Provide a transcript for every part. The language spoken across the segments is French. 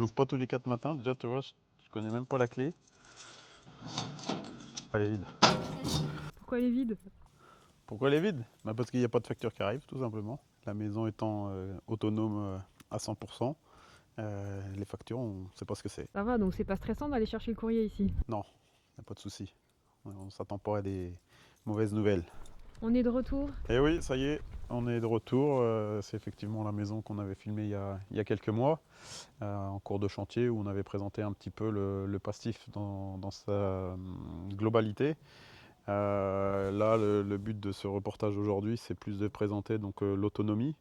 l'ouvre pas tous les 4 matins, déjà tu vois, je connais même pas la clé. Elle est vide. Pourquoi elle est vide? Pourquoi elle est vide? Bah parce qu'il n'y a pas de facture qui arrive, tout simplement. La maison étant autonome à 100%, les factures, on ne sait pas ce que c'est. Ça va, donc c'est pas stressant d'aller chercher le courrier ici. Non, il n'y a pas de souci. On ne s'attend pas à des mauvaises nouvelles. On est de retour. Et oui, ça y est, on est de retour. C'est effectivement la maison qu'on avait filmée il y a quelques mois, en cours de chantier, où on avait présenté un petit peu le pastif dans sa globalité. Là, le but de ce reportage aujourd'hui, c'est plus de présenter donc l'autonomie,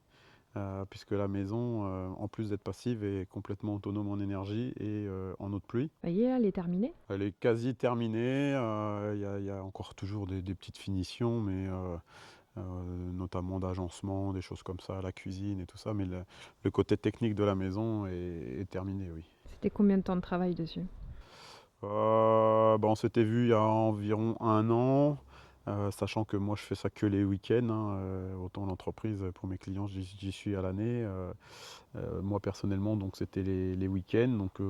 puisque la maison, en plus d'être passive, est complètement autonome en énergie et en eau de pluie. Ça y est, elle est terminée. Elle est quasi terminée. Il y a encore toujours des petites finitions, mais notamment d'agencement, des choses comme ça, la cuisine et tout ça. Mais le côté technique de la maison est terminé, oui. C'était combien de temps de travail dessus? On s'était vu il y a environ 1 an, sachant que moi je fais ça que les week-ends, hein, autant l'entreprise pour mes clients j'y suis à l'année. Moi personnellement donc c'était les week-ends, donc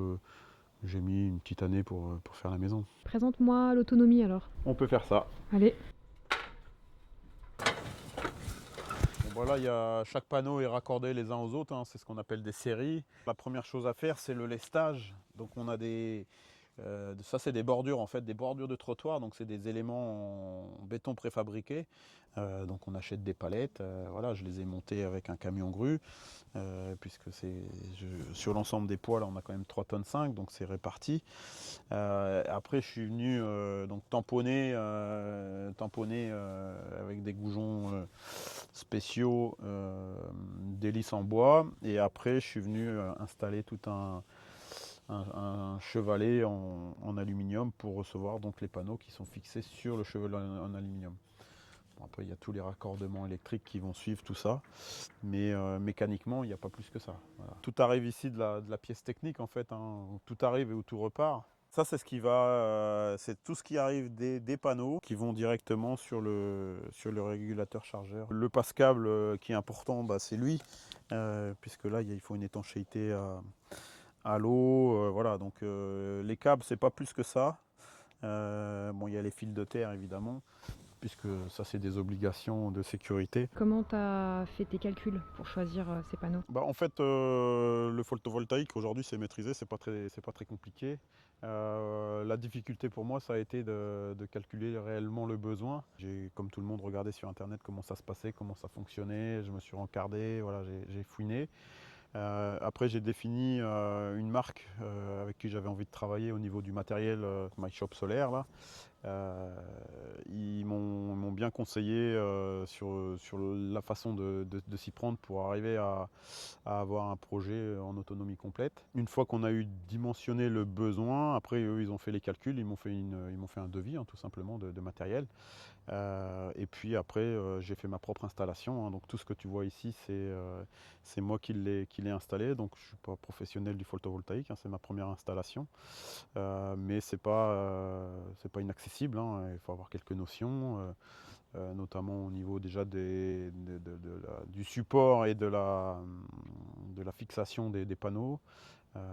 j'ai mis une petite année pour faire la maison. Présente-moi l'autonomie alors. On peut faire ça. Allez. Bon, voilà, chaque panneau est raccordé les uns aux autres, hein, c'est ce qu'on appelle des séries. La première chose à faire c'est le lestage. Donc on a ça c'est des bordures en fait, des bordures de trottoir, donc c'est des éléments en béton préfabriqué. Donc on achète des palettes, voilà, je les ai montées avec un camion grue, puisque sur l'ensemble des poids là on a quand même 3,5 tonnes, donc c'est réparti. Après je suis venu donc tamponner avec des goujons spéciaux, d'hélice en bois, et après je suis venu installer tout un chevalet en aluminium pour recevoir donc les panneaux qui sont fixés sur le chevalet en aluminium. Bon, après il y a tous les raccordements électriques qui vont suivre tout ça, mais mécaniquement il n'y a pas plus que ça. Voilà. Tout arrive ici de la pièce technique en fait, hein, où tout arrive et où tout repart. Ça c'est ce qui va, c'est tout ce qui arrive des panneaux qui vont directement sur le régulateur chargeur. Le passe-câble qui est important, bah, c'est lui, puisque là il faut une étanchéité à l'eau, voilà, donc les câbles c'est pas plus que ça. Bon, il y a les fils de terre évidemment, puisque ça c'est des obligations de sécurité. Comment t'as fait tes calculs pour choisir ces panneaux? Bah, en fait, le photovoltaïque aujourd'hui c'est maîtrisé, c'est pas très compliqué. La difficulté pour moi ça a été de calculer réellement le besoin. J'ai comme tout le monde regardé sur internet comment ça se passait, comment ça fonctionnait, je me suis rencardé, voilà, j'ai fouiné. Après j'ai défini une marque avec qui j'avais envie de travailler au niveau du matériel, MyShop solaire là. Ils m'ont bien conseillé sur la façon de s'y prendre pour arriver à avoir un projet en autonomie complète. Une fois qu'on a eu dimensionné le besoin, après eux ils ont fait les calculs, ils m'ont fait un devis, hein, tout simplement de matériel. Et puis après j'ai fait ma propre installation, hein. Donc tout ce que tu vois ici c'est moi qui l'ai installé. Donc je ne suis pas professionnel du photovoltaïque, hein, c'est ma première installation. Mais c'est pas inaccessible, hein. Il faut avoir quelques notions, notamment au niveau déjà du support et de la fixation des panneaux,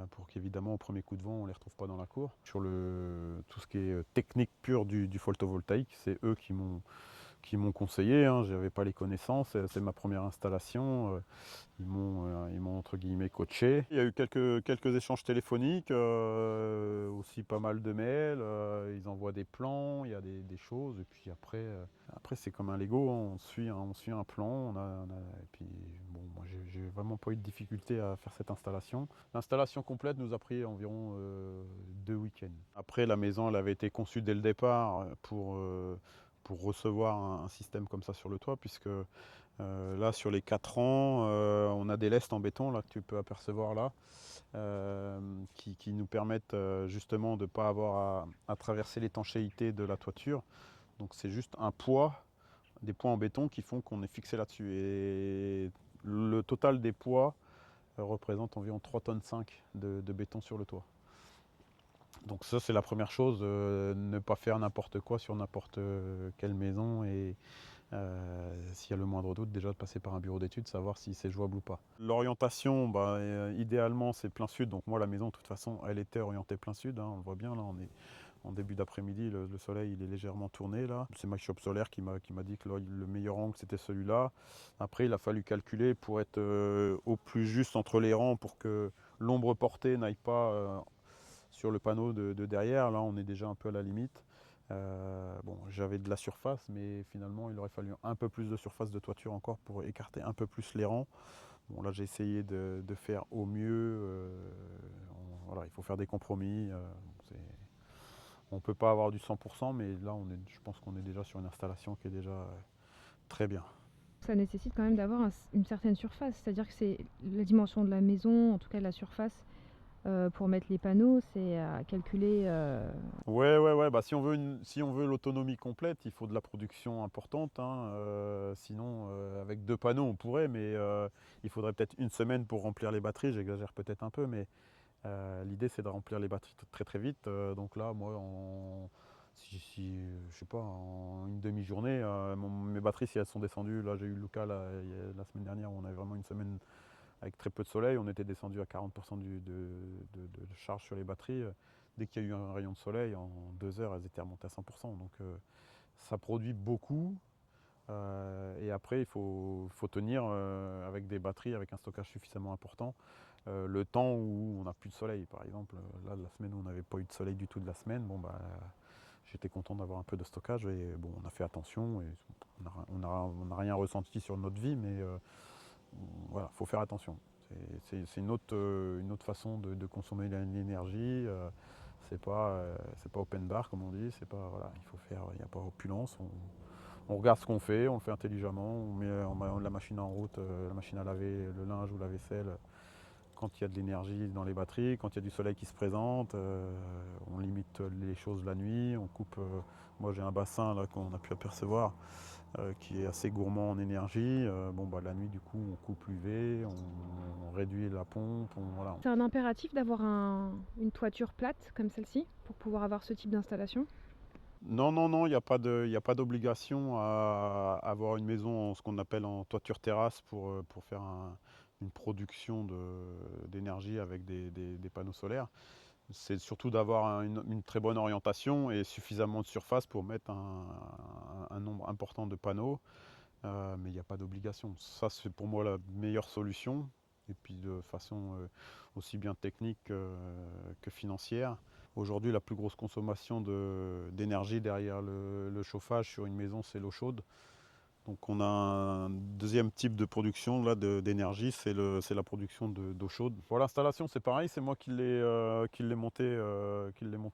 pour qu'évidemment au premier coup de vent on ne les retrouve pas dans la cour. Sur tout ce qui est technique pure du photovoltaïque, c'est eux qui m'ont conseillé, hein. Je n'avais pas les connaissances, c'est ma première installation. Ils m'ont entre guillemets coaché. Il y a eu quelques échanges téléphoniques, aussi pas mal de mails. Ils envoient des plans, il y a des choses. Et puis après c'est comme un Lego, hein. On suit un plan. Et puis bon, moi j'ai vraiment pas eu de difficulté à faire cette installation. L'installation complète nous a pris environ 2 week-ends. Après la maison elle avait été conçue dès le départ pour recevoir un système comme ça sur le toit, puisque là sur les 4 ans on a des lestes en béton là, que tu peux apercevoir là, qui nous permettent justement de ne pas avoir à traverser l'étanchéité de la toiture. Donc c'est juste des poids en béton qui font qu'on est fixé là-dessus. Et le total des poids représente environ 3,5 tonnes de béton sur le toit. Donc ça c'est la première chose, ne pas faire n'importe quoi sur n'importe quelle maison, et S'il y a le moindre doute, déjà de passer par un bureau d'études, savoir si c'est jouable ou pas. L'orientation, idéalement c'est plein sud, donc moi la maison de toute façon elle était orientée plein sud, hein, on le voit bien là, on est en début d'après-midi, le soleil il est légèrement tourné là. C'est ma shop solaire qui m'a dit que le meilleur angle c'était celui-là. Après il a fallu calculer pour être au plus juste entre les rangs pour que l'ombre portée n'aille pas sur le panneau de derrière. Là on est déjà un peu à la limite. Bon, j'avais de la surface, mais finalement il aurait fallu un peu plus de surface de toiture encore pour écarter un peu plus les rangs. Bon, là j'ai essayé de faire au mieux. Voilà, il faut faire des compromis. On ne peut pas avoir du 100%, mais là je pense qu'on est déjà sur une installation qui est déjà très bien. Ça nécessite quand même d'avoir une certaine surface, c'est-à-dire que c'est la dimension de la maison, en tout cas la surface, pour mettre les panneaux, c'est à calculer. Ouais. Bah, si on veut l'autonomie complète, il faut de la production importante, hein. Sinon, avec 2 panneaux, on pourrait, mais il faudrait peut-être une semaine pour remplir les batteries. J'exagère peut-être un peu, mais l'idée, c'est de remplir les batteries très très vite. Donc là, moi, je sais pas, en une demi-journée, mes batteries, si elles sont descendues, là, j'ai eu le cas la semaine dernière où on avait vraiment une semaine avec très peu de soleil, on était descendu à 40% de charge sur les batteries. Dès qu'il y a eu un rayon de soleil, en 2 heures, elles étaient remontées à 100%. Donc ça produit beaucoup. Et après, il faut tenir avec des batteries, avec un stockage suffisamment important. Le temps où on n'a plus de soleil, par exemple, là, la semaine où on n'avait pas eu de soleil du tout de la semaine, bon, bah, j'étais content d'avoir un peu de stockage. Et bon, on a fait attention. Et on n'a rien ressenti sur notre vie, mais voilà, faut faire attention. C'est une autre façon de consommer l'énergie. C'est pas open bar comme on dit. C'est pas voilà, il faut faire. Il n'y a pas opulence. On regarde ce qu'on fait, on le fait intelligemment. On met la machine en route, la machine à laver, le linge ou la vaisselle. Quand il y a de l'énergie dans les batteries, quand il y a du soleil qui se présente, on limite les choses la nuit. On coupe. Moi j'ai un bassin là qu'on a pu apercevoir qui est assez gourmand en énergie. Bon, bah, la nuit, du coup, on coupe l'UV, on réduit la pompe. Voilà. C'est un impératif d'avoir une toiture plate comme celle-ci pour pouvoir avoir ce type d'installation. Non, il n'y a pas d'obligation à avoir une maison, ce qu'on appelle en toiture terrasse, pour faire une production d'énergie avec des panneaux solaires. C'est surtout d'avoir une très bonne orientation et suffisamment de surface pour mettre un nombre important de panneaux. Mais il n'y a pas d'obligation. Ça, c'est pour moi la meilleure solution. Et puis de façon aussi bien technique que financière. Aujourd'hui, la plus grosse consommation d'énergie derrière le chauffage sur une maison, c'est l'eau chaude. Donc on a un deuxième type de production d'énergie, c'est la production d'eau chaude. Pour l'installation, c'est pareil, c'est moi qui l'ai monté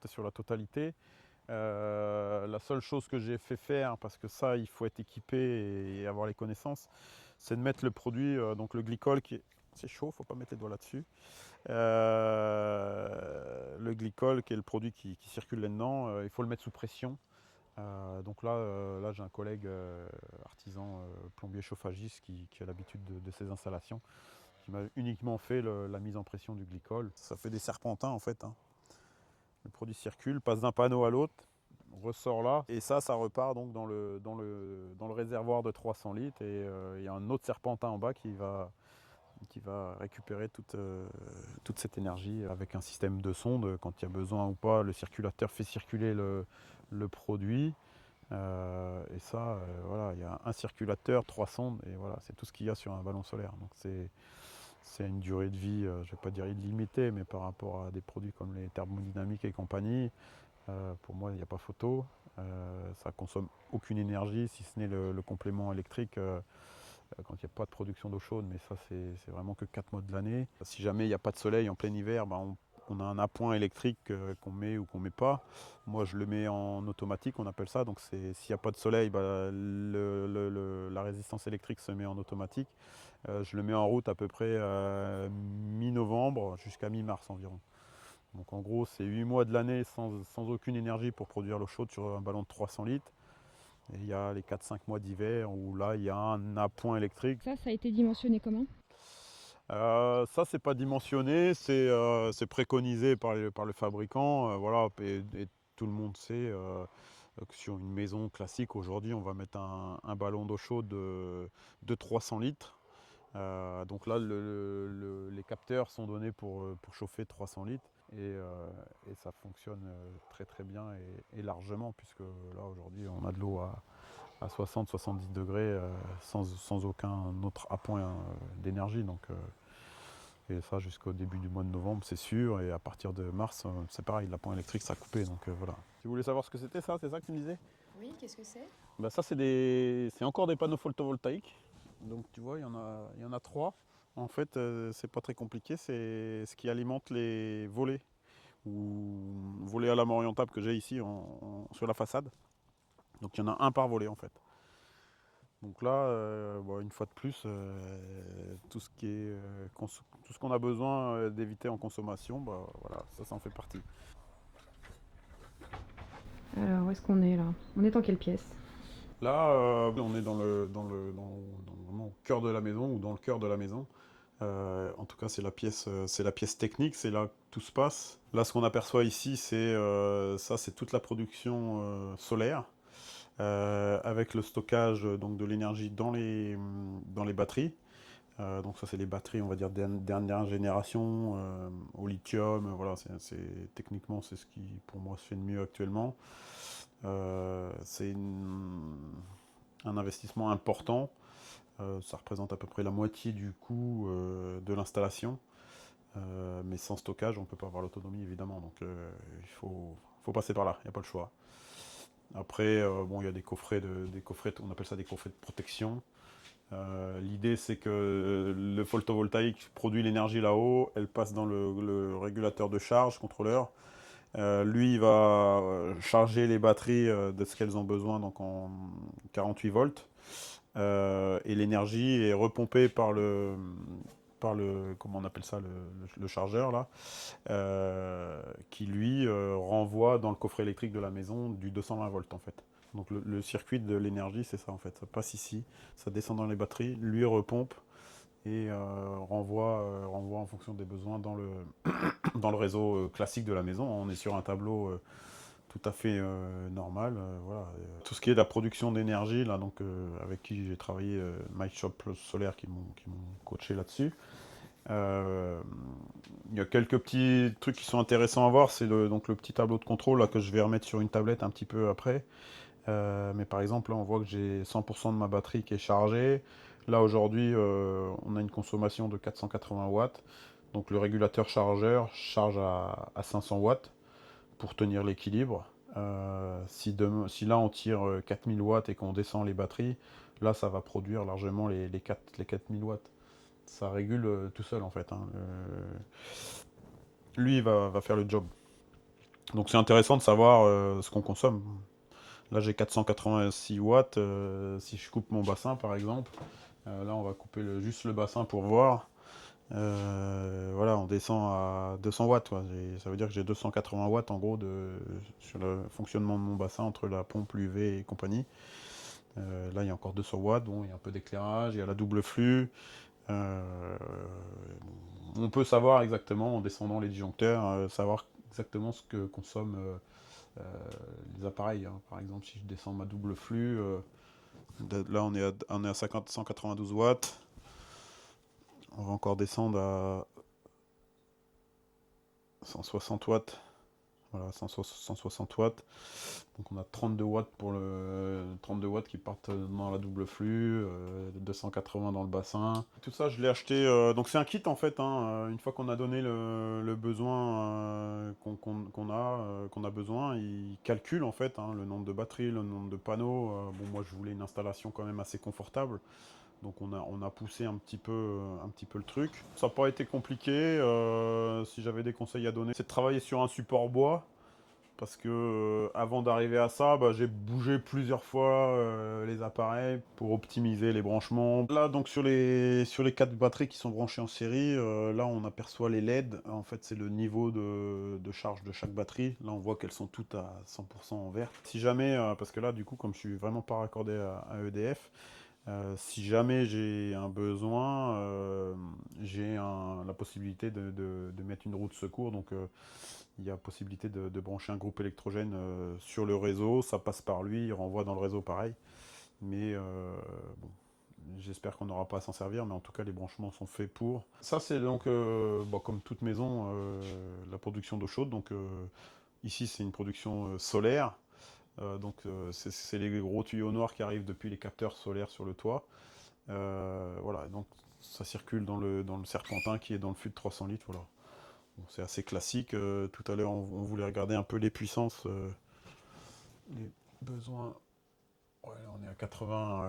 sur la totalité. La seule chose que j'ai fait faire, parce que ça il faut être équipé et avoir les connaissances, c'est de mettre le produit, donc le glycol c'est chaud, faut pas mettre les doigts là-dessus. Le glycol qui est le produit qui circule là-dedans, il faut le mettre sous pression. Donc là j'ai un collègue artisan plombier chauffagiste qui a l'habitude de ces installations, qui m'a uniquement fait la mise en pression du glycol. Ça fait des serpentins en fait, hein. Le produit circule, passe d'un panneau à l'autre, ressort là, et ça repart donc dans le réservoir de 300 litres, et il y a un autre serpentin en bas qui va récupérer toute cette énergie avec un système de sonde. Quand il y a besoin ou pas, le circulateur fait circuler le produit. Et ça, voilà, il y a un circulateur, 3 sondes, et voilà, c'est tout ce qu'il y a sur un ballon solaire. Donc c'est une durée de vie, je ne vais pas dire illimitée, mais par rapport à des produits comme les thermodynamiques et compagnie, pour moi, il n'y a pas photo. Ça consomme aucune énergie, si ce n'est le complément électrique quand il n'y a pas de production d'eau chaude, mais ça, c'est vraiment que 4 mois de l'année. Si jamais il n'y a pas de soleil en plein hiver, on a un appoint électrique qu'on met ou qu'on ne met pas. Moi, je le mets en automatique, on appelle ça. Donc, s'il n'y a pas de soleil, la résistance électrique se met en automatique. Je le mets en route à peu près mi-novembre jusqu'à mi-mars environ. Donc, en gros, c'est 8 mois de l'année sans aucune énergie pour produire l'eau chaude sur un ballon de 300 litres. Et il y a les 4-5 mois d'hiver où là, il y a un appoint électrique. Ça a été dimensionné comment? Ça, c'est pas dimensionné, c'est préconisé par le fabricant. Voilà, et tout le monde sait. Sur une maison classique, aujourd'hui, on va mettre un ballon d'eau chaude de 300 litres. Donc là, les capteurs sont donnés pour chauffer 300 litres et ça fonctionne très très bien et largement, puisque là aujourd'hui on a de l'eau à 60-70 degrés sans aucun autre appoint d'énergie. Et ça jusqu'au début du mois de novembre, c'est sûr. Et à partir de mars, c'est pareil, l'appoint électrique sera coupé. Donc voilà. Tu voulais savoir ce que c'était ça? C'est ça que tu me disais? Oui, qu'est-ce que c'est? Bah, ça, c'est encore des panneaux photovoltaïques. Donc tu vois, il y en a trois. En fait, c'est pas très compliqué. C'est ce qui alimente les volets ou volets à lame orientable que j'ai ici sur la façade. Donc il y en a un par volet en fait. Donc là, bon, une fois de plus, tout ce qui est, tout ce qu'on a besoin d'éviter en consommation, bah, voilà, ça en fait partie. Alors, où est-ce qu'on est là? On est dans quelle pièce? Là, on est vraiment au cœur de la maison ou dans le cœur de la maison. En tout cas, c'est la pièce technique, c'est là que tout se passe. Là, ce qu'on aperçoit ici, c'est toute la production solaire avec le stockage donc de l'énergie dans les batteries. Donc ça, c'est les batteries, on va dire dernière génération au lithium. Voilà, techniquement, c'est ce qui pour moi se fait de mieux actuellement. C'est un investissement important. Ça représente à peu près la moitié du coût de l'installation. Mais sans stockage, on ne peut pas avoir l'autonomie évidemment. Donc il faut passer par là, il n'y a pas le choix. Après, bon, il y a des coffrets, on appelle ça des coffrets de protection. L'idée, c'est que le photovoltaïque produit l'énergie là-haut, elle passe dans le régulateur de charge, contrôleur. Lui, il va charger les batteries de ce qu'elles ont besoin, donc en 48 volts. Et l'énergie est repompée par le comment on appelle ça, le chargeur là, qui lui renvoie dans le coffret électrique de la maison du 220 volts en fait. Donc le circuit de l'énergie, c'est ça en fait. Ça passe ici, ça descend dans les batteries, lui repompe et renvoie en fonction des besoins dans le réseau classique de la maison. On est sur un tableau tout à fait normal. Voilà. Tout ce qui est de la production d'énergie, là, donc, avec qui j'ai travaillé, Mike Shop Solaire, qui m'ont coaché là-dessus. Il y a quelques petits trucs qui sont intéressants à voir. C'est donc le petit tableau de contrôle là, que je vais remettre sur une tablette un petit peu après. Mais par exemple, là, on voit que j'ai 100% de ma batterie qui est chargée. Là, aujourd'hui, on a une consommation de 480 watts. Donc le régulateur chargeur charge à 500 watts pour tenir l'équilibre. Si là on tire 4000 watts et qu'on descend les batteries, là ça va produire largement les 4000 watts. Ça régule tout seul en fait, hein. Lui il va faire le job. Donc c'est intéressant de savoir ce qu'on consomme. Là j'ai 486 watts. Si je coupe mon bassin par exemple, là on va couper juste le bassin pour voir. Voilà, on descend à 200 watts. Ouais. Ça veut dire que j'ai 280 watts en gros sur le fonctionnement de mon bassin entre la pompe, l'UV et compagnie. Là, il y a encore 200 watts. Bon, il y a un peu d'éclairage, il y a la double flux. On peut savoir exactement, en descendant les disjoncteurs, savoir exactement ce que consomment euh, les appareils, hein. Par exemple, si je descends ma double flux, là on est à 192 watts. On va encore descendre à 160 watts. Voilà, 160 watts. Donc on a 32 watts 32 watts qui partent dans la double flux, 280 dans le bassin. Tout ça, je l'ai acheté. Donc c'est un kit en fait, hein. Une fois qu'on a donné le besoin qu'on a besoin, il calcule en fait, hein, le nombre de batteries, le nombre de panneaux. Bon, moi je voulais une installation quand même assez confortable. Donc on a poussé un petit peu le truc. Ça n'a pas été compliqué. Si j'avais des conseils à donner, c'est de travailler sur un support bois. Parce que avant d'arriver à ça, bah, j'ai bougé plusieurs fois les appareils pour optimiser les branchements. Là, donc sur les 4 batteries qui sont branchées en série, là on aperçoit les LED. En fait, c'est le niveau de charge de chaque batterie. Là, on voit qu'elles sont toutes à 100% en vert. Si jamais, parce que là, du coup, comme je suis vraiment pas raccordé à EDF, Si jamais j'ai un besoin, j'ai la possibilité de mettre une roue de secours. Donc il y a possibilité de brancher un groupe électrogène sur le réseau. Ça passe par lui, il renvoie dans le réseau pareil. Mais bon, j'espère qu'on n'aura pas à s'en servir, mais en tout cas les branchements sont faits pour. Ça c'est donc, bon, comme toute maison, la production d'eau chaude. Donc ici c'est une production solaire. Donc c'est les gros tuyaux noirs qui arrivent depuis les capteurs solaires sur le toit. Voilà, donc ça circule dans le serpentin qui est dans le fût de 300 litres. Voilà. Bon, c'est assez classique. Tout à l'heure, on voulait regarder un peu les puissances, les besoins. Ouais, là, on est à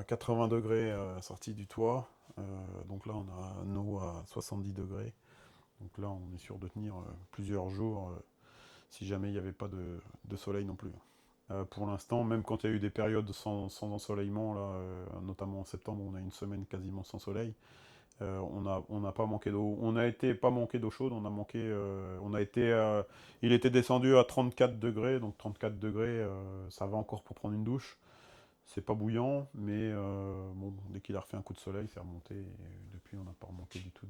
80 degrés sortie du toit. Donc là, on a un eau à 70 degrés. Donc là, on est sûr de tenir plusieurs jours si jamais il n'y avait pas de soleil non plus. Pour l'instant, même quand il y a eu des périodes sans ensoleillement, là, notamment en septembre, on a une semaine quasiment sans soleil. On n'a pas manqué d'eau. On a été pas manqué d'eau chaude. Il était descendu à 34 degrés, donc 34 degrés, ça va encore pour prendre une douche. C'est pas bouillant, mais bon, dès qu'il a refait un coup de soleil, c'est remonté. Et depuis, on n'a pas remonté du tout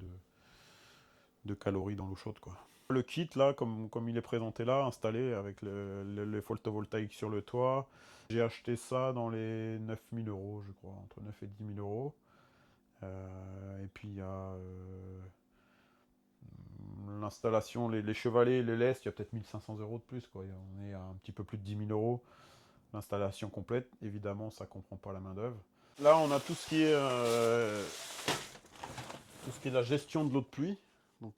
de calories dans l'eau chaude, quoi. Le kit, là, comme il est présenté là, installé avec les photovoltaïques sur le toit, j'ai acheté ça dans les 9000 euros, je crois, entre 9 et 10 000 euros. Et puis il y a l'installation, les chevalets, les lestes, il y a peut-être 1500 euros de plus, quoi. On est à un petit peu plus de 10 000 euros. L'installation complète, évidemment, ça ne comprend pas la main-d'œuvre. Là, on a tout ce qui est la gestion de l'eau de pluie. Donc,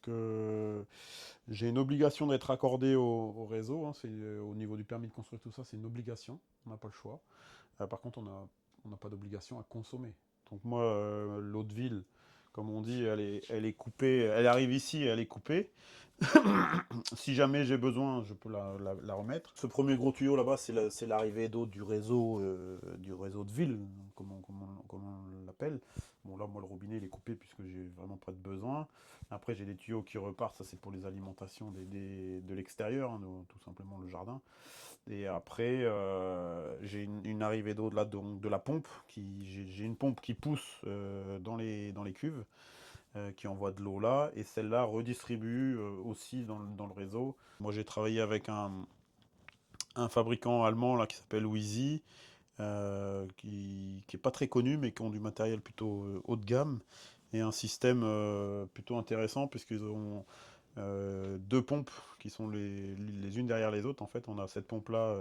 j'ai une obligation d'être accordé au réseau. Hein, au niveau du permis de construire, tout ça, c'est une obligation. On n'a pas le choix. Par contre, on n'a pas d'obligation à consommer. Donc, moi, l'eau de ville, comme on dit, elle est coupée. Elle arrive ici, elle est coupée. Si jamais j'ai besoin, je peux la remettre. Ce premier gros tuyau là-bas, c'est l'arrivée d'eau du réseau de ville, comme on l'appelle. Bon, là, moi, le robinet, il est coupé puisque j'ai vraiment pas de besoin. Après, j'ai des tuyaux qui repartent. Ça, c'est pour les alimentations de l'extérieur, hein, tout simplement le jardin. Et après, j'ai une arrivée d'eau de la pompe. J'ai une pompe qui pousse dans les cuves qui envoie de l'eau là, et celle-là redistribue aussi dans le réseau. Moi j'ai travaillé avec un fabricant allemand là, qui s'appelle Wheezy, qui est pas très connu, mais qui ont du matériel plutôt haut de gamme, et un système plutôt intéressant, puisqu'ils ont deux pompes qui sont les unes derrière les autres. En fait, on a cette pompe-là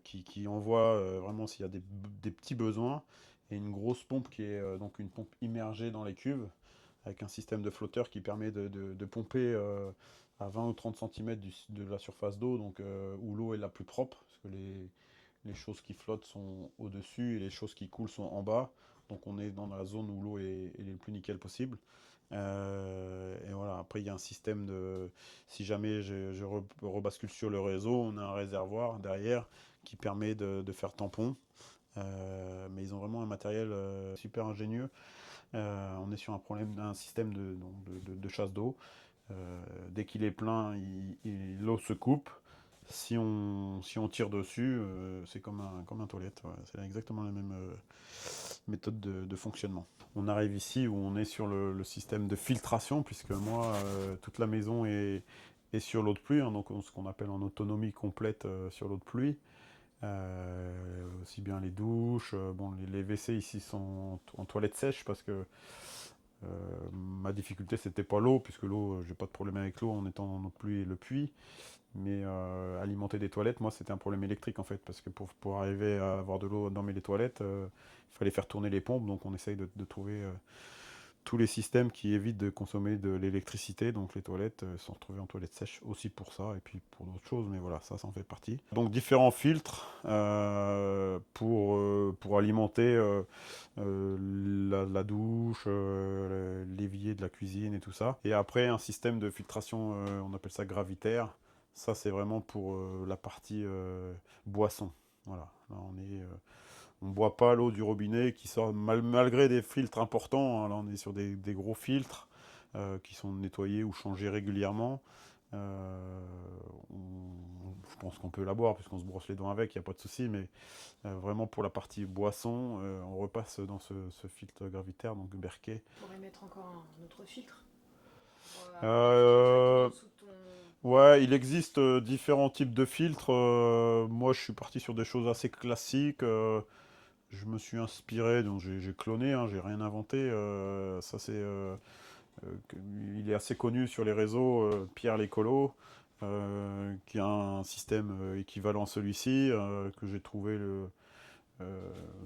qui envoie vraiment s'il y a des petits besoins, et une grosse pompe qui est donc une pompe immergée dans les cuves, avec un système de flotteur qui permet de pomper à 20 ou 30 cm de la surface d'eau, donc où l'eau est la plus propre, parce que les choses qui flottent sont au-dessus et les choses qui coulent sont en bas. Donc on est dans la zone où l'eau est le plus nickel possible. Et voilà, après il y a un système de... Si jamais je rebascule sur le réseau, on a un réservoir derrière qui permet de faire tampon. Mais ils ont vraiment un matériel super ingénieux. On est sur un système de chasse d'eau. Dès qu'il est plein, l'eau se coupe. Si on tire dessus, c'est comme un toilette. Ouais. C'est exactement la même méthode de fonctionnement. On arrive ici où on est sur le système de filtration, puisque moi, toute la maison est sur l'eau de pluie, hein, donc ce qu'on appelle en autonomie complète sur l'eau de pluie. Aussi bien les douches, bon, les WC ici sont en toilette sèche parce que ma difficulté c'était pas l'eau, puisque l'eau, j'ai pas de problème avec l'eau en étant dans l'eau de pluie et le puits, mais alimenter des toilettes, moi c'était un problème électrique en fait, parce que pour arriver à avoir de l'eau dans mes toilettes, il fallait faire tourner les pompes, donc on essaye de trouver tous les systèmes qui évitent de consommer de l'électricité. Donc les toilettes sont retrouvées en toilettes sèches aussi pour ça, et puis pour d'autres choses, mais voilà, ça en fait partie. Donc différents filtres pour alimenter la douche, l'évier de la cuisine et tout ça. Et après un système de filtration, on appelle ça gravitaire. Ça c'est vraiment pour la partie boisson. Voilà, là on ne boit pas l'eau du robinet qui sort malgré des filtres importants. Hein. Là, on est sur des gros filtres qui sont nettoyés ou changés régulièrement. Je pense qu'on peut la boire puisqu'on se brosse les dents avec, il n'y a pas de souci, mais vraiment pour la partie boisson, on repasse dans ce filtre gravitaire, donc Berkey. Tu pourrais mettre encore un autre filtre pour avoir le filtre directement en Euh, dessous de ton... ouais, il existe différents types de filtres. Moi, je suis parti sur des choses assez classiques. Je me suis inspiré, donc j'ai cloné, hein, j'ai rien inventé. Ça, il est assez connu sur les réseaux, Pierre l'Écolo, qui a un système équivalent à celui-ci, que j'ai trouvé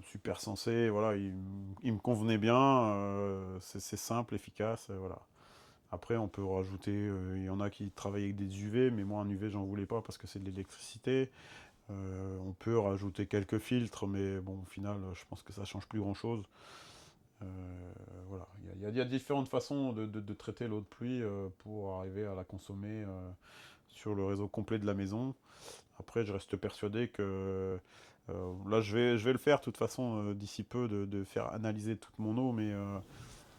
super sensé. Voilà, il me convenait bien. C'est simple, efficace. Voilà. Après, on peut rajouter, il y en a qui travaillent avec des UV, mais moi un UV j'en voulais pas parce que c'est de l'électricité. On peut rajouter quelques filtres, mais bon, au final, je pense que ça change plus grand chose. Euh, voilà, il y a différentes façons de traiter l'eau de pluie pour arriver à la consommer sur le réseau complet de la maison. Après, je reste persuadé que là, je vais le faire de toute façon d'ici peu, de faire analyser toute mon eau, mais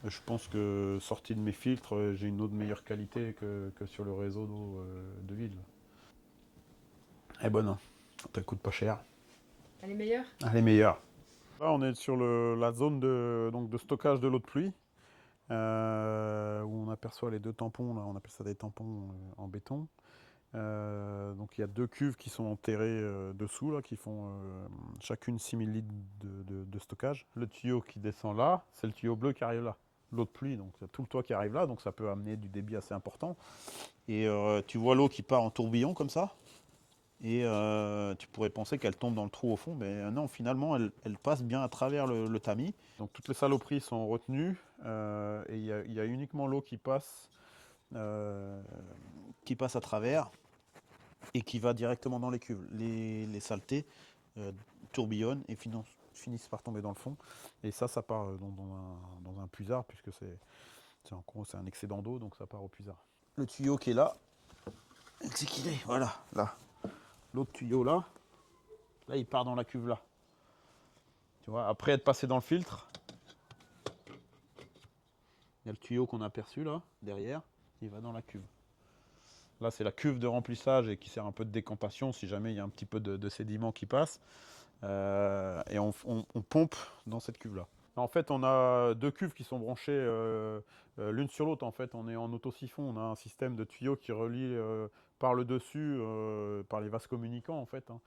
je pense que sorti de mes filtres, j'ai une eau de meilleure qualité que sur le réseau d'eau de ville. Elle est bonne, hein. Elle coûte pas cher. Elle est meilleure? Elle est meilleure. Là, on est sur la zone donc de stockage de l'eau de pluie, où on aperçoit les deux tampons. Là, on appelle ça des tampons en béton. Donc il y a deux cuves qui sont enterrées dessous, là, qui font chacune 6000 litres de stockage. Le tuyau qui descend là, c'est le tuyau bleu qui arrive là. L'eau de pluie, donc il y a tout le toit qui arrive là, donc ça peut amener du débit assez important. Et tu vois l'eau qui part en tourbillon comme ça. Et tu pourrais penser qu'elle tombe dans le trou au fond, mais non, finalement, elle passe bien à travers le tamis. Donc toutes les saloperies sont retenues, et il y a uniquement l'eau euh, qui passe à travers et qui va directement dans les cuves. Les saletés tourbillonnent et finissent par tomber dans le fond. Et ça part dans un puisard, puisque en gros, c'est un excédent d'eau, donc ça part au puisard. Le tuyau qui est là, c'est qu'il est, voilà, là. L'autre tuyau là, il part dans la cuve là. Tu vois, après être passé dans le filtre, il y a le tuyau qu'on a aperçu là, derrière, il va dans la cuve. Là, c'est la cuve de remplissage et qui sert un peu de décantation si jamais il y a un petit peu de sédiment qui passe. Et on pompe dans cette cuve là. En fait, on a deux cuves qui sont branchées l'une sur l'autre. En fait, on est en autosiphon. On a un système de tuyaux qui relie par le dessus, par les vases communicants en fait, hein.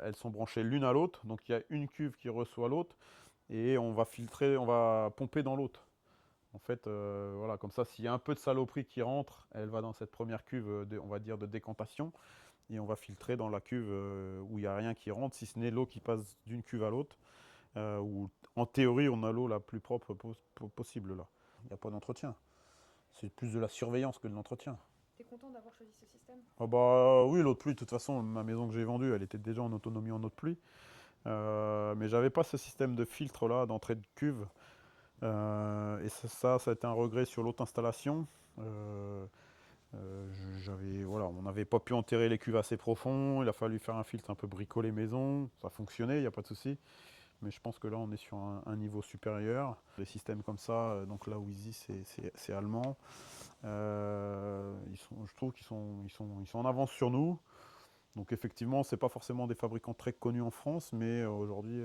Elles sont branchées l'une à l'autre. Donc il y a une cuve qui reçoit l'autre et on va filtrer, on va pomper dans l'autre. En fait, voilà, comme ça, s'il y a un peu de saloperie qui rentre, elle va dans cette première cuve, on va dire, de décantation. Et on va filtrer dans la cuve où il n'y a rien qui rentre, si ce n'est l'eau qui passe d'une cuve à l'autre. Où, en théorie, on a l'eau la plus propre possible là. Il n'y a pas d'entretien. C'est plus de la surveillance que de l'entretien. T'es content d'avoir choisi ce système? Ah bah oui, l'eau de pluie, de toute façon, ma maison que j'ai vendue, elle était déjà en autonomie en eau de pluie. Mais j'avais pas ce système de filtre là, d'entrée de cuve. Et ça a été un regret sur l'autre installation. Euh, voilà, on n'avait pas pu enterrer les cuves assez profond. Il a fallu faire un filtre un peu bricolé maison. Ça fonctionnait, il n'y a pas de souci. Mais je pense que là, on est sur un niveau supérieur. Les systèmes comme ça, donc là où Easy, c'est allemand. Je trouve qu'ils sont en avance sur nous. Donc effectivement, c'est pas forcément des fabricants très connus en France, mais aujourd'hui,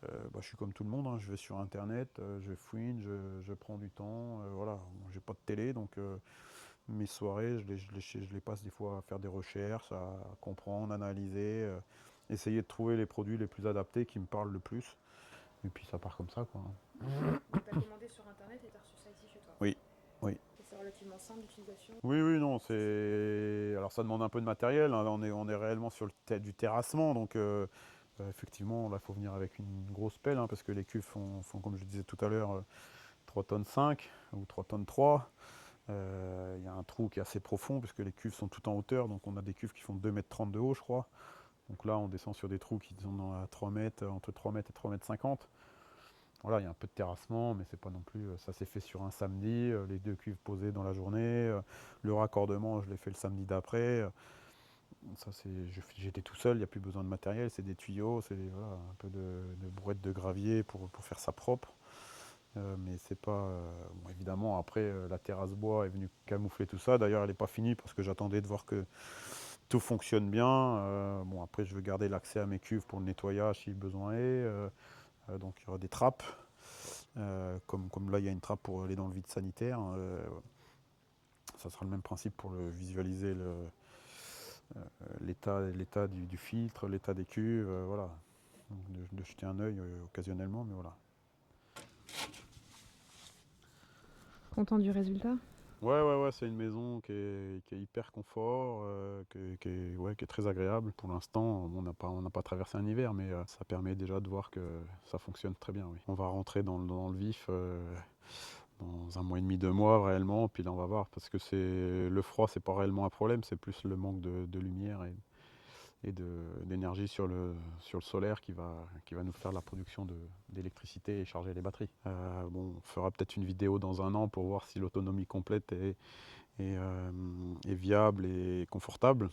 bah, je suis comme tout le monde, hein. Je vais sur Internet, je fouine, je prends du temps. Voilà, bon, j'ai pas de télé, donc mes soirées, je les passe des fois à faire des recherches, à comprendre, analyser, essayer de trouver les produits les plus adaptés qui me parlent le plus. Et puis ça part comme ça, quoi. T'as commandé sur internet et t'as reçu ça ici chez toi? Oui, oui. Et c'est relativement simple d'utilisation? Oui, oui, non, alors ça demande un peu de matériel, hein. Là, on est réellement sur du terrassement, donc effectivement, là, il faut venir avec une grosse pelle, hein, parce que les cuves font, comme je disais tout à l'heure, 3 tonnes 5 ou 3 tonnes 3. Il y a un trou qui est assez profond, puisque les cuves sont toutes en hauteur, donc on a des cuves qui font 2,30 m de haut, je crois. Donc là, on descend sur des trous qui sont à 3 mètres, entre 3 mètres et 3,50 m. Voilà, il y a un peu de terrassement, mais c'est pas non plus. Ça s'est fait sur un samedi, les deux cuves posées dans la journée. Le raccordement, je l'ai fait le samedi d'après. J'étais tout seul, il n'y a plus besoin de matériel, c'est des tuyaux, c'est voilà, un peu de brouette de gravier pour faire ça propre. Mais c'est pas... bon, évidemment, après, la terrasse bois est venue camoufler tout ça. D'ailleurs, elle n'est pas finie parce que j'attendais de voir que tout fonctionne bien. Bon, après, je veux garder l'accès à mes cuves pour le nettoyage si besoin est. Donc, il y aura des trappes. Comme là, il y a une trappe pour aller dans le vide sanitaire. Ça sera le même principe pour visualiser l'état du filtre, l'état des cuves. Voilà. Donc, de jeter un œil occasionnellement, mais voilà. Content du résultat? Ouais, c'est une maison qui est hyper confort, qui est très agréable. Pour l'instant, on n'a pas traversé un hiver, mais ça permet déjà de voir que ça fonctionne très bien, oui. On va rentrer dans le vif dans 1 mois et demi, 2 mois réellement, puis là on va voir, parce que le froid, c'est pas réellement un problème, c'est plus le manque de lumière et d'énergie sur le solaire qui va nous faire la production d'électricité et charger les batteries. Bon, on fera peut-être une vidéo dans 1 an pour voir si l'autonomie complète est viable et confortable.